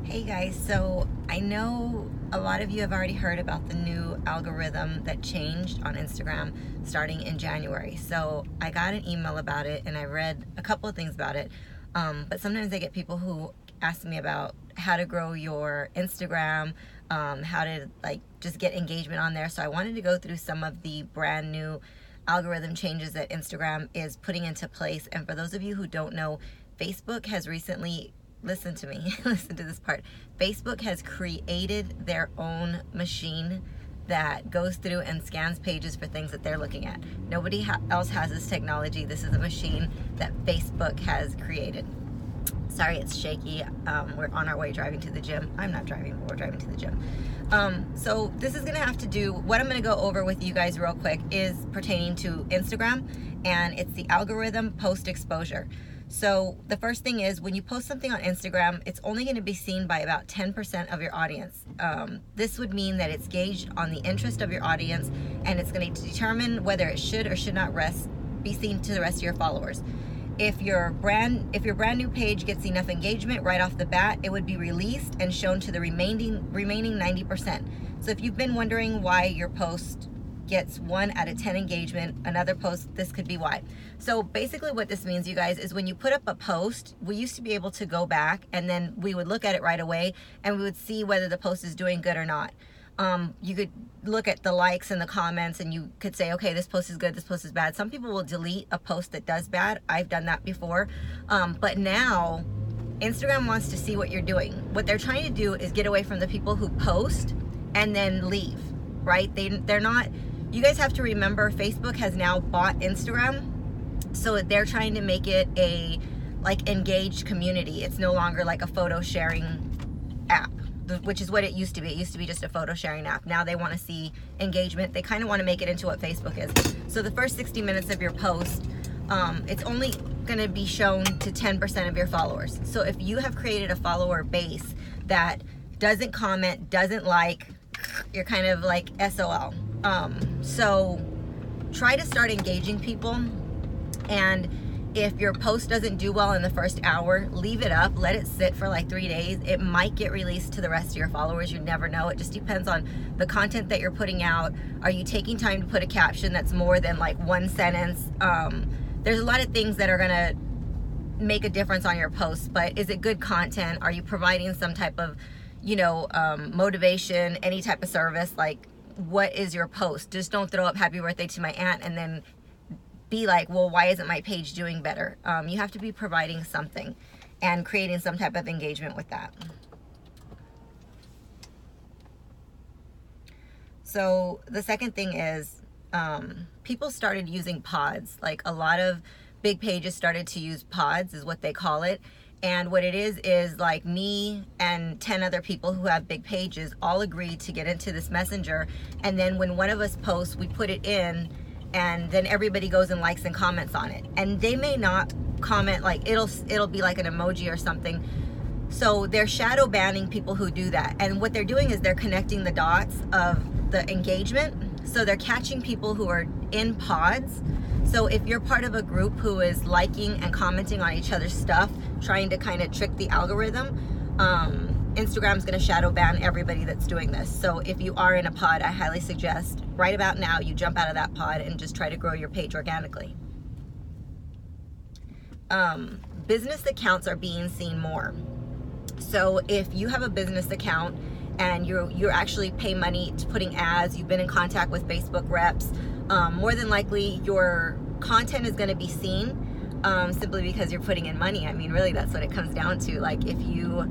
Hey guys, so I know a lot of you have already heard about the new algorithm that changed on Instagram starting in January. So I got an email about it and I read a couple of things about it. But sometimes I get people who ask me about how to grow your Instagram, how to just get engagement on there. So I wanted to go through some of the brand new algorithm changes that Instagram is putting into place. And for those of you who don't know, Facebook has recently, listen to me, listen to this part. Facebook has created their own machine that goes through and scans pages for things that they're looking at. Nobody else has this technology. This is a machine that Facebook has created. Sorry, it's shaky. We're on our way driving to the gym. I'm not driving, but we're driving to the gym. So this is gonna have to do, what I'm gonna go over with you guys real quick is pertaining to Instagram, and it's the algorithm post exposure. So the first thing is, when you post something on Instagram, it's only going to be seen by about 10% of your audience. This would mean that it's gauged on the interest of your audience, and it's going to determine whether it should or should not be seen to the rest of your followers. If your brand new page gets enough engagement right off the bat, it would be released and shown to the remaining 90%. So if you've been wondering why your post gets 1 out of 10 engagement, another post, this could be why. So basically what this means, you guys, is when you put up a post, we used to be able to go back and then we would look at it right away and we would see whether the post is doing good or not. You could look at the likes and the comments and you could say, okay, this post is good, this post is bad. Some people will delete a post that does bad. I've done that before. But now Instagram wants to see what you're doing. What they're trying to do is get away from the people who post and then leave, right? They're not. You guys have to remember, Facebook has now bought Instagram, so they're trying to make it a engaged community. It's no longer like a photo sharing app, which is what it used to be. It used to be just a photo sharing app. Now they want to see engagement. They kind of want to make it into what Facebook is. So the first 60 minutes of your post, it's only going to be shown to 10% of your followers. So if you have created a follower base that doesn't comment, doesn't like, you're kind of like SOL. So try to start engaging people, and if your post doesn't do well in the first hour, leave it up, let it sit for like 3 days. It might get released to the rest of your followers. You never know. It just depends on the content that you're putting out. Are you taking time to put a caption that's more than like 1 sentence? There's a lot of things that are gonna make a difference on your post, but is it good content? Are you providing some type of motivation, any type of service? Like, what is your post? Just don't throw up happy birthday to my aunt and then be like, well, why isn't my page doing better? You have to be providing something and creating some type of engagement with that. So the second thing is, people started using pods. Like, a lot of big pages started to use pods, is what they call it. And what it is like me and 10 other people who have big pages all agreed to get into this messenger. And then when one of us posts, we put it in, and then everybody goes and likes and comments on it. And they may not comment, like it'll be like an emoji or something. So they're shadow banning people who do that. And what they're doing is they're connecting the dots of the engagement. So they're catching people who are in pods. So if you're part of a group who is liking and commenting on each other's stuff, trying to kind of trick the algorithm, Instagram's going to shadow ban everybody that's doing this. So if you are in a pod, I highly suggest right about now you jump out of that pod and just try to grow your page organically. Business accounts are being seen more. So if you have a business account and you're actually pay money to putting ads, you've been in contact with Facebook reps, more than likely your content is going to be seen, simply because you're putting in money. I mean, really, that's what it comes down to. Like, if you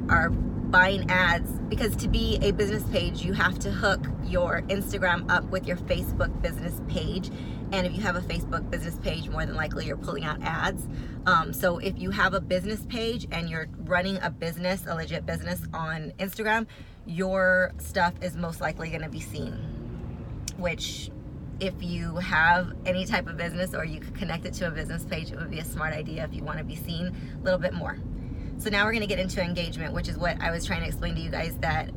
are buying ads, because to be a business page, you have to hook your Instagram up with your Facebook business page. And if you have a Facebook business page, more than likely you're pulling out ads. So if you have a business page and you're running a business, a legit business on Instagram, your stuff is most likely going to be seen, which, if you have any type of business or you could connect it to a business page, it would be a smart idea if you want to be seen a little bit more. So now we're going to get into engagement, which is what I was trying to explain to you guys that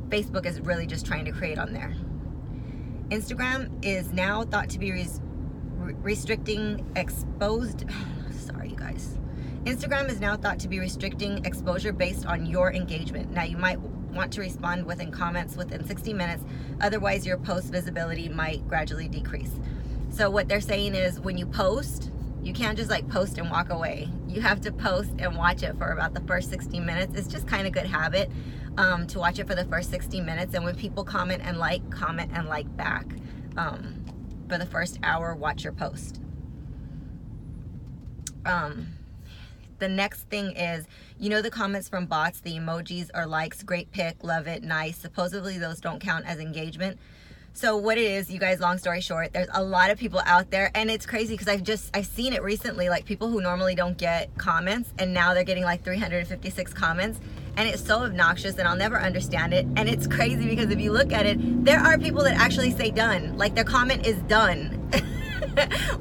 Facebook is really just trying to create on there. Instagram is now thought to be restricting exposed, sorry you guys, Instagram is now thought to be restricting exposure based on your engagement. Now, you might want to respond within comments within 60 minutes. Otherwise, your post visibility might gradually decrease. So what they're saying is when you post, you can't just like post and walk away. You have to post and watch it for about the first 60 minutes. It's just kind of good habit to watch it for the first 60 minutes. And when people comment and like back. For the first hour, watch your post. The next thing is, you know, the comments from bots, the emojis or likes, great pic, love it, nice. Supposedly those don't count as engagement. So what it is, you guys, long story short, there's a lot of people out there, and it's crazy because I've seen it recently, like people who normally don't get comments, and now they're getting like 356 comments, and it's so obnoxious, and I'll never understand it. And it's crazy because if you look at it, there are people that actually say done, like their comment is done.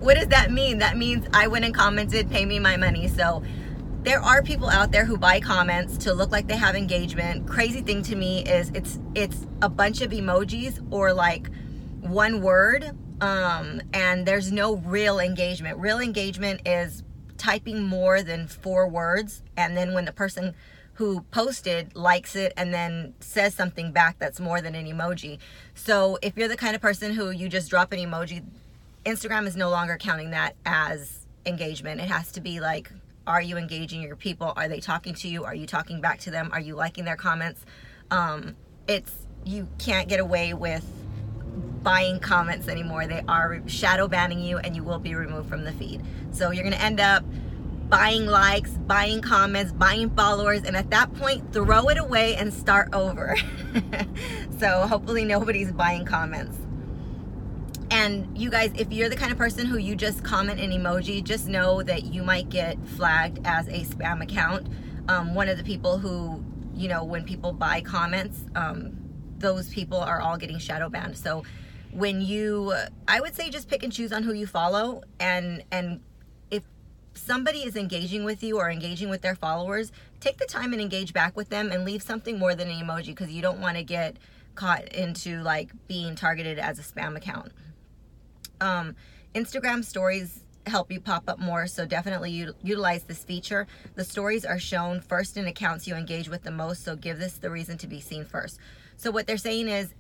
What does that mean? That means I went and commented, pay me my money. So there are people out there who buy comments to look like they have engagement. Crazy thing to me is it's a bunch of emojis or like one word, and there's no real engagement. Real engagement is typing more than 4 words, and then when the person who posted likes it and then says something back that's more than an emoji. So if you're the kind of person who you just drop an emoji, Instagram is no longer counting that as engagement. It has to be like, are you engaging your people? Are they talking to you? Are you talking back to them? Are you liking their comments? You can't get away with buying comments anymore. They are shadow banning you, and you will be removed from the feed. So you're gonna end up buying likes, buying comments, buying followers, and at that point, throw it away and start over. So hopefully nobody's buying comments. And you guys, if you're the kind of person who you just comment an emoji, just know that you might get flagged as a spam account. One of the people who, you know, when people buy comments, those people are all getting shadow banned. So when I would say just pick and choose on who you follow, and if somebody is engaging with you or engaging with their followers, take the time and engage back with them and leave something more than an emoji, because you don't want to get caught into like being targeted as a spam account. Instagram stories help you pop up more, so definitely utilize this feature. The stories are shown first in accounts you engage with the most, so give this the reason to be seen first. So what they're saying is,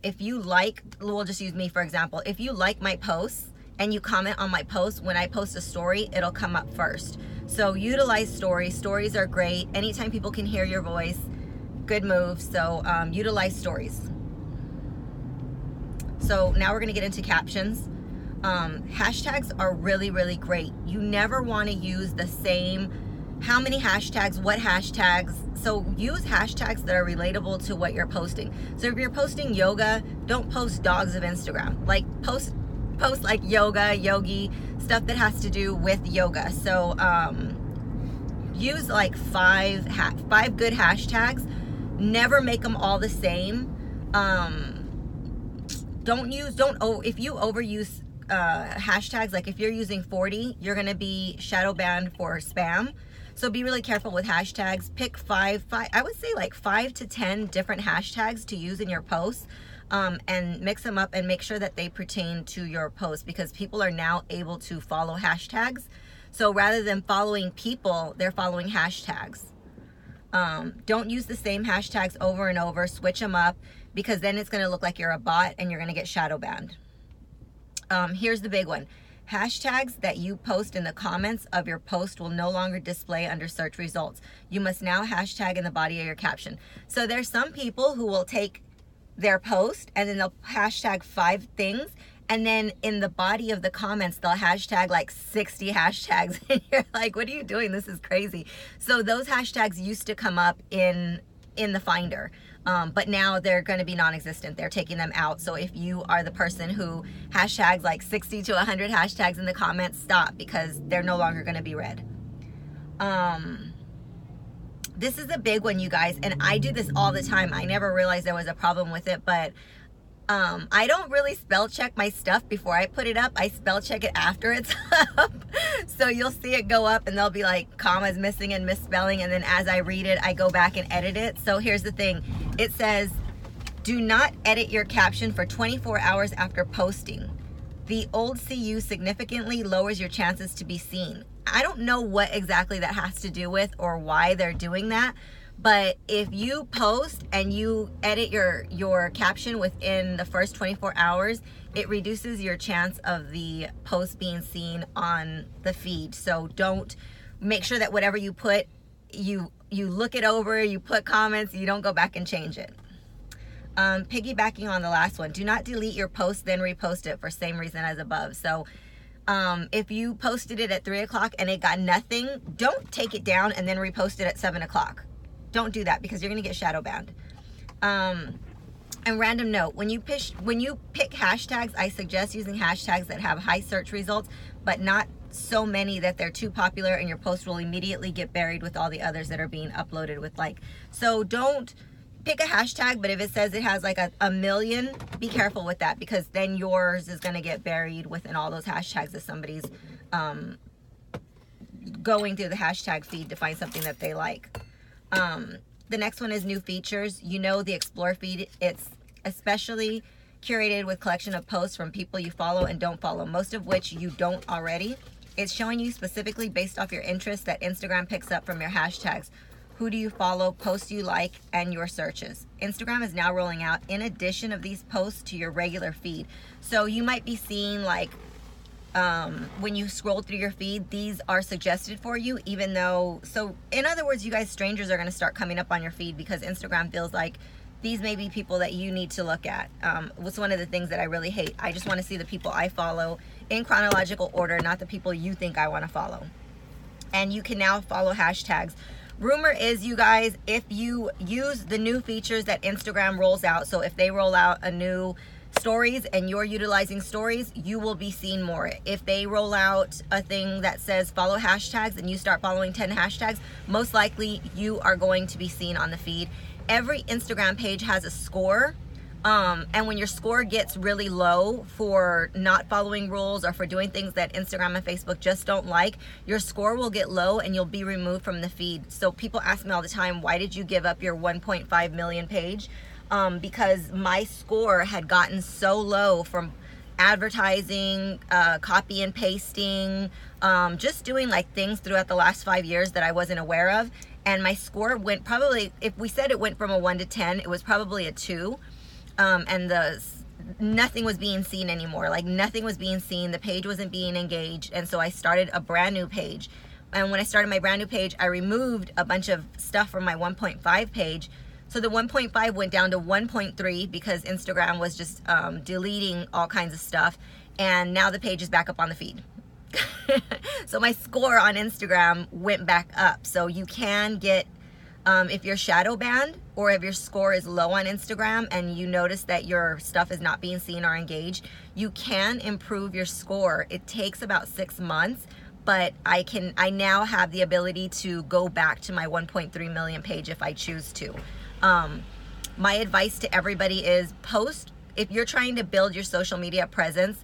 if you like, we'll just use me for example, if you like my posts and you comment on my post, when I post a story, it'll come up first. So utilize stories. Stories are great. Anytime people can hear your voice, good move. So utilize stories. So now we're going to get into captions. Hashtags are really, really great. You never want to use the same, how many hashtags, what hashtags. So use hashtags that are relatable to what you're posting. So if you're posting yoga, don't post dogs of Instagram. Like post like yoga, yogi, stuff that has to do with yoga. So use like 5 good hashtags. Never make them all the same. If you overuse hashtags, like if you're using 40, you're going to be shadow banned for spam. So be really careful with hashtags. Pick five, I would say like 5 to 10 different hashtags to use in your posts, and mix them up and make sure that they pertain to your post, because people are now able to follow hashtags. So rather than following people, they're following hashtags. Don't use the same hashtags over and over. Switch them up, because then it's going to look like you're a bot and you're going to get shadow banned. Here's the big one. Hashtags that you post in the comments of your post will no longer display under search results. You must now hashtag in the body of your caption. So there's some people who will take their post and then they'll hashtag 5 things, and then in the body of the comments they'll hashtag like 60 hashtags, and you're like, what are you doing? This is crazy. So those hashtags used to come up in the Finder, but now they're going to be non-existent. They're taking them out. So if you are the person who hashtags like 60 to 100 hashtags in the comments, stop, because they're no longer going to be read. This is a big one, you guys, and I do this all the time. I never realized there was a problem with it, but I don't really spell check my stuff before I put it up. I spell check it after it's up. So you'll see it go up and there'll be like commas missing and misspelling, and then as I read it, I go back and edit it. So here's the thing. It says, do not edit your caption for 24 hours after posting. The old CU significantly lowers your chances to be seen. I don't know what exactly that has to do with or why they're doing that. But if you post and you edit your caption within the first 24 hours, it reduces your chance of the post being seen on the feed. So make sure that whatever you put, you look it over, you put comments, you don't go back and change it. Piggybacking on the last one, do not delete your post, then repost it for same reason as above. So if you posted it at 3 o'clock and it got nothing, don't take it down and then repost it at 7 o'clock. Don't do that because you're going to get shadow banned. And random note, when you pick hashtags, I suggest using hashtags that have high search results, but not so many that they're too popular and your post will immediately get buried with all the others that are being uploaded with like. So don't pick a hashtag, but if it says it has like a million, be careful with that because then yours is going to get buried within all those hashtags if somebody's going through the hashtag feed to find something that they like. The next one is new features. You know, the Explore feed, it's especially curated with collection of posts from people you follow and don't follow, most of which you don't already. It's showing you specifically based off your interests that Instagram picks up from your hashtags. Who do you follow, posts you like, and your searches. Instagram is now rolling out in addition of these posts to your regular feed. So you might be seeing like, when you scroll through your feed, these are suggested for you, even though, so in other words, you guys, strangers are going to start coming up on your feed because Instagram feels like these may be people that you need to look at. What's one of the things that I really hate? I just want to see the people I follow in chronological order, not the people you think I want to follow. And you can now follow hashtags. Rumor is, you guys, if you use the new features that Instagram rolls out, so if they roll out a new stories and you're utilizing stories, you will be seen more. If they roll out a thing that says follow hashtags and you start following 10 hashtags, most likely you are going to be seen on the feed. Every Instagram page has a score. And when your score gets really low for not following rules or for doing things that Instagram and Facebook just don't like, your score will get low and you'll be removed from the feed. So people ask me all the time, why did you give up your 1.5 million page? Because my score had gotten so low from advertising, copy and pasting, just doing like things throughout the last 5 years that I wasn't aware of. And my score went probably, if we said it went from a 1 to 10, it was probably a 2. And nothing was being seen anymore. Like nothing was being seen. The page wasn't being engaged. And so I started a brand new page. And when I started my brand new page, I removed a bunch of stuff from my 1.5 page. So the 1.5 went down to 1.3 because Instagram was just deleting all kinds of stuff. And now the page is back up on the feed. So my score on Instagram went back up. So you can get, if you're shadow banned or if your score is low on Instagram and you notice that your stuff is not being seen or engaged, you can improve your score. It takes about 6 months, but I now have the ability to go back to my 1.3 million page if I choose to. My advice to everybody is post, if you're trying to build your social media presence,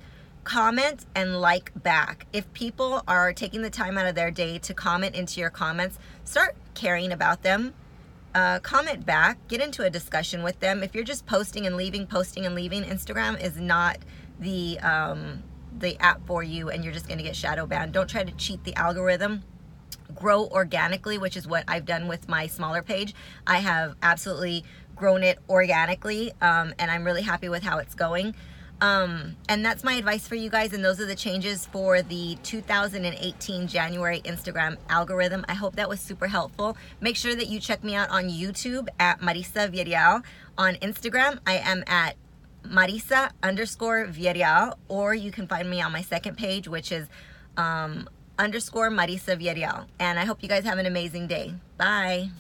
comment and like back. If people are taking the time out of their day to comment into your comments, start caring about them. Comment back, get into a discussion with them. If you're just posting and leaving, Instagram is not the app for you and you're just going to get shadow banned. Don't try to cheat the algorithm. Grow organically, which is what I've done with my smaller page. I have absolutely grown it organically, and I'm really happy with how it's going. And that's my advice for you guys, and those are the changes for the 2018 January Instagram algorithm. I hope that was super helpful. Make sure that you check me out on YouTube at Mariza Villarreal. On Instagram, I am at Mariza_Villarreal, or you can find me on my second page, which is _Mariza Villarreal. And I hope you guys have an amazing day. Bye.